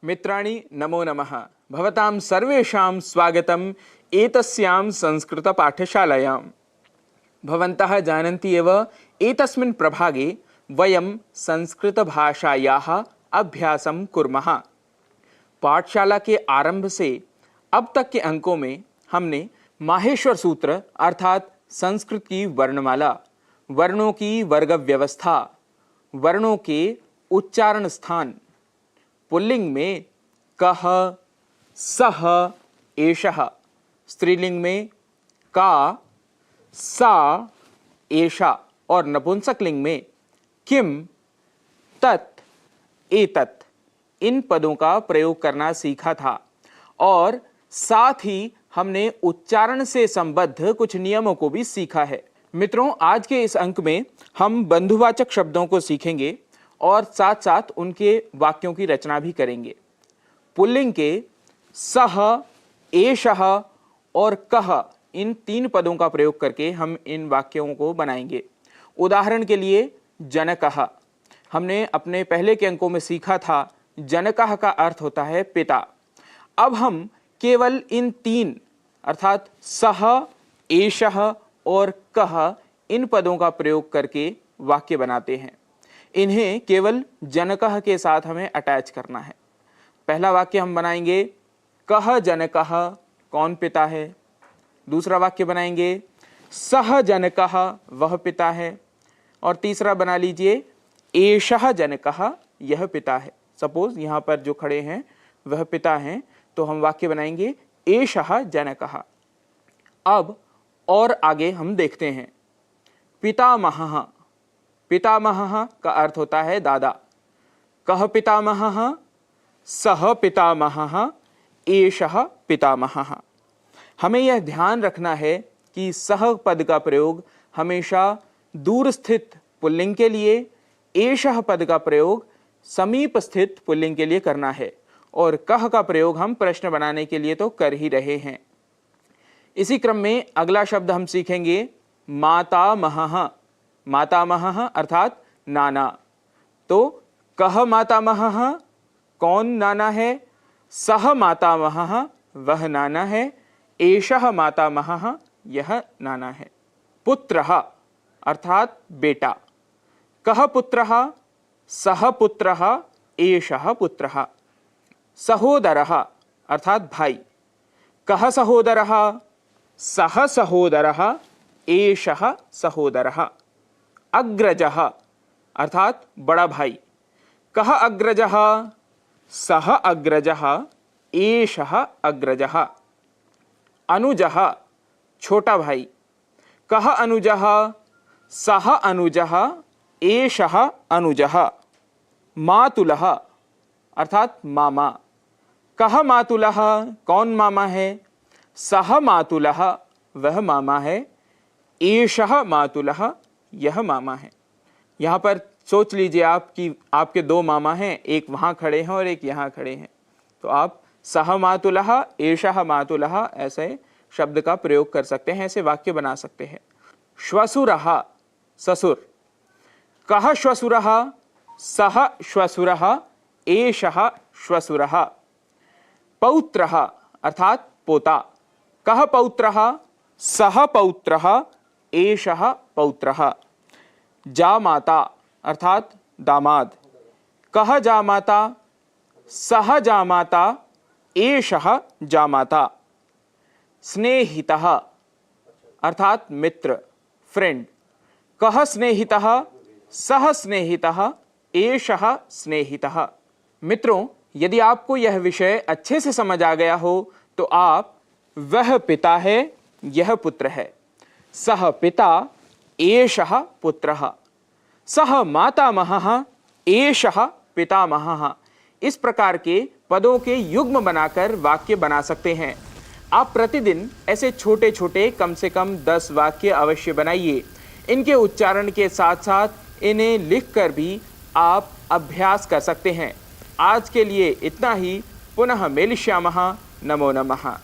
मित्राणि नमो नमः। भवतां सर्वेषां स्वागतम् एतस्यां संस्कृतपाठशालायां। भवन्तः जानन्ति एव एतस्मिन् प्रभागे वयं संस्कृतभाषायाः अभ्यासं कुर्मः। पाठशाला के आरंभ से अब तक के अंकों में हमने माहेश्वर सूत्र अर्थात संस्कृत की वर्णमाला, वर्णों की वर्ग व्यवस्था, वर्णों के उच्चारण स्थान, पुल्लिंग में कह, सह, एषः, स्त्रीलिंग में का, सा, एषा और नपुंसकलिंग में किम, तत्, एतत् इन पदों का प्रयोग करना सीखा था और साथ ही हमने उच्चारण से संबद्ध कुछ नियमों को भी सीखा है। मित्रों, आज के इस अंक में हम बंधुवाचक शब्दों को सीखेंगे और साथ साथ उनके वाक्यों की रचना भी करेंगे। पुल्लिंग के सह, एषः और कह इन तीन पदों का प्रयोग करके हम इन वाक्यों को बनाएंगे। उदाहरण के लिए जनकः, हमने अपने पहले के अंकों में सीखा था जनकः का अर्थ होता है पिता। अब हम केवल इन तीन अर्थात सह, एषः और कह इन पदों का प्रयोग करके वाक्य बनाते हैं। इन्हें केवल जनकः के साथ हमें अटैच करना है। पहला वाक्य हम बनाएंगे कह जनकः, कौन पिता है। दूसरा वाक्य बनाएंगे सह जनकः, वह पिता है। और तीसरा बना लीजिए एषः जनकः, यह पिता है। सपोज यहाँ पर जो खड़े हैं वह पिता हैं, तो हम वाक्य बनाएंगे एषः जनकः। अब और आगे हम देखते हैं पितामहः। पितामहः का अर्थ होता है दादा। कह पितामहः, सह पितामहः, एषः पितामहः। हमें यह ध्यान रखना है कि सह पद का प्रयोग हमेशा दूर स्थित पुल्लिंग के लिए, एषः पद का प्रयोग समीप स्थित पुल्लिंग के लिए करना है और कह का प्रयोग हम प्रश्न बनाने के लिए तो कर ही रहे हैं। इसी क्रम में अगला शब्द हम सीखेंगे मातामहः। मातामहः अर्थात नाना। तो कह मातामहः, कौन नाना है। सह मातामहः, वह नाना है। एषः मातामहः, यह नाना है। पुत्रः अर्थात बेटा। कह पुत्रः, सह पुत्रः, एषः पुत्रः। सहोदरः अर्थात भाई। कह सहोदरः, सह सहोदरः, एषः सहोदरः। अग्रजः अर्थात बड़ा भाई। कह अग्रजः, सह अग्रजः, एषः अग्रजः। अनुजः छोटा भाई। कह अनुजः, सह अनुजः, एषः अनुजः। मातुलः अर्थात मामा। कह मातुलः, कौन मामा है। सह मातुलः, वह मामा है। एषः मातुलः, यह मामा है। यहाँ पर सोच लीजिए आप कि आपके दो मामा हैं, एक वहाँ खड़े हैं और एक यहाँ खड़े हैं। तो आप सह मातुलः, एषः मातुलः ऐसे शब्द का प्रयोग कर सकते हैं, ऐसे वाक्य बना सकते हैं। श्वशुरः ससुर। कह श्वशुरः, सह श्वशुरः, एषः श्वशुरः। पौत्रः अर्थात पोता। कह पौत्रः, सह पौत्रः, एषः पौत्रः। जामाता अर्थात दामाद। कह जामाता, सह जामाता, एषः जामाता। स्नेहितः अर्थात मित्र, फ्रेंड। कह स्नेहितः, सह स्नेहितः, एषः स्नेहितः। मित्रों, यदि आपको यह विषय अच्छे से समझ आ गया हो तो आप वह पिता है, यह पुत्र है। सह पिता, एषः पुत्रः। सह मातामहः, एषः पितामहः। इस प्रकार के पदों के युग्म बनाकर वाक्य बना सकते हैं। आप प्रतिदिन ऐसे छोटे छोटे कम से कम 10 वाक्य अवश्य बनाइए। इनके उच्चारण के साथ साथ इन्हें लिखकर भी आप अभ्यास कर सकते हैं। आज के लिए इतना ही। पुनः मिलिष्यामः। नमो नमः।